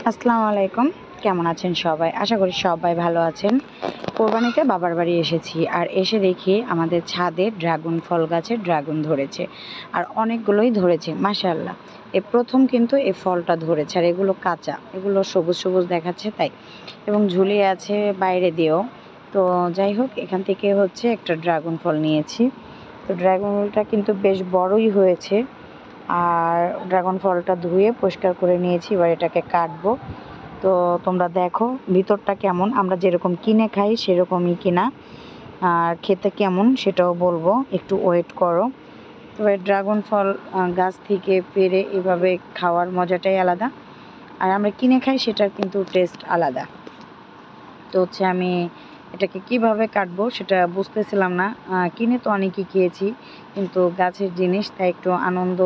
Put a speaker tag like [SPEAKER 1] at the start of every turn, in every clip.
[SPEAKER 1] আসসালামু আলাইকুম, কেমন আছেন সবাই? আশা করি সবাই ভালো আছেন। কোরবানিতে বাবার বাড়ি এসেছি, আর এসে দেখি আমাদের ছাদে ড্রাগন ফল গাছে ড্রাগন ধরেছে, আর অনেকগুলোই ধরেছে মাশাআল্লাহ। এই প্রথম কিন্তু এই ফলটা ধরেছে, আর এগুলো কাঁচা, এগুলো সবুজ সবুজ দেখাচ্ছে তাই, এবং ঝুলিয়ে আছে বাইরে দিয়েও। তো যাই হোক, এখান থেকে হচ্ছে একটা ড্রাগন ফল নিয়েছি। তো ড্রাগন ফলটা কিন্তু বেশ বড়ই হয়েছে, আর ড্রাগন ফলটা ধুয়ে পরিষ্কার করে নিয়েছি। এবার এটাকে কাটবো। তো তোমরা দেখো ভিতরটা কেমন, আমরা যেরকম কিনে খাই সেরকমই কিনা, আর খেতে কেমন সেটাও বলবো, একটু ওয়েট করো। তবে ড্রাগন ফল গাছ থেকে পেড়ে এভাবে খাওয়ার মজাটাই আলাদা, আর আমরা কিনে খাই সেটার কিন্তু টেস্ট আলাদা। তো হচ্ছে আমি এটাকে কিভাবে কাটবো সেটা বুঝতেছিলাম না। কিনে তো অনেকই খেয়েছি, কিন্তু গাছের জিনিস তাই একটু আনন্দ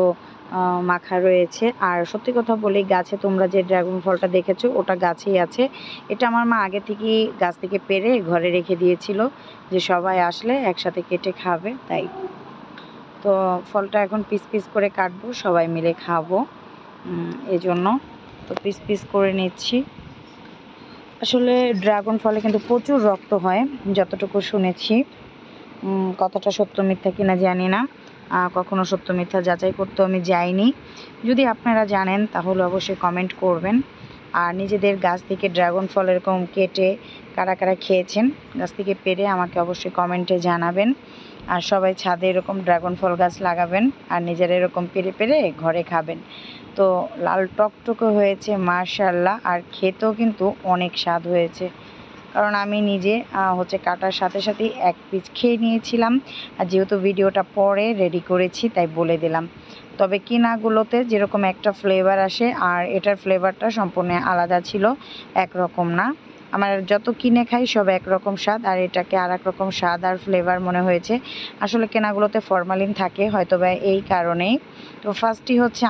[SPEAKER 1] মাখা রয়েছে। আর সত্যি কথা বলি, গাছে তোমরা যে ড্রাগন ফলটা দেখেছো ওটা গাছেই আছে। এটা আমার মা আগে থেকেই গাছ থেকে পেড়ে ঘরে রেখে দিয়েছিল, যে সবাই আসলে একসাথে কেটে খাবে তাই। তো ফলটা এখন পিস পিস করে কাটবো, সবাই মিলে খাবো এজন্য। তো পিস পিস করে নিচ্ছি। আসলে ড্রাগন ফলে কিন্তু প্রচুর রক্ত হয় যতটুকু শুনেছি। কথাটা সত্য মিথ্যা কিনা জানি না, কখনো সত্য মিথ্যা যাচাই করতেও আমি যাইনি। যদি আপনারা জানেন তাহলে অবশ্যই কমেন্ট করবেন। আর নিজেদের গাছ থেকে ড্রাগন ফল এরকম কেটে কারা কারা খেয়েছেন, গাছ থেকে পেড়ে আমাকে অবশ্যই কমেন্টে জানাবেন। আর সবাই ছাদে এরকম ড্রাগন ফল গাছ লাগাবেন, আর নিজেরা এরকম পেড়ে পেড়ে ঘরে খাবেন। তো লাল টকটকে হয়েছে মাশাআল্লাহ, আর খেতেও কিন্তু অনেক স্বাদ হয়েছে। কারণ আমি নিজে হচ্ছে কাটার সাথে সাথেই এক পিস খেয়ে নিয়েছিলাম, আর যেহেতু ভিডিওটা পরে রেডি করেছি তাই বলে দিলাম। তবে কিনাগুলোতে যেরকম একটা ফ্লেভার আসে, আর এটার ফ্লেভারটা সম্পূর্ণ আলাদা ছিল, একরকম না। আমার যত কিনে খাই সব একরকম স্বাদ, আর এটাকে আর এক রকম স্বাদ আর ফ্লেভার মনে হয়েছে। আসলে কেনাগুলোতে ফরমালিন থাকে হয়তো বা এই কারণেই। তো ফার্স্টই হচ্ছে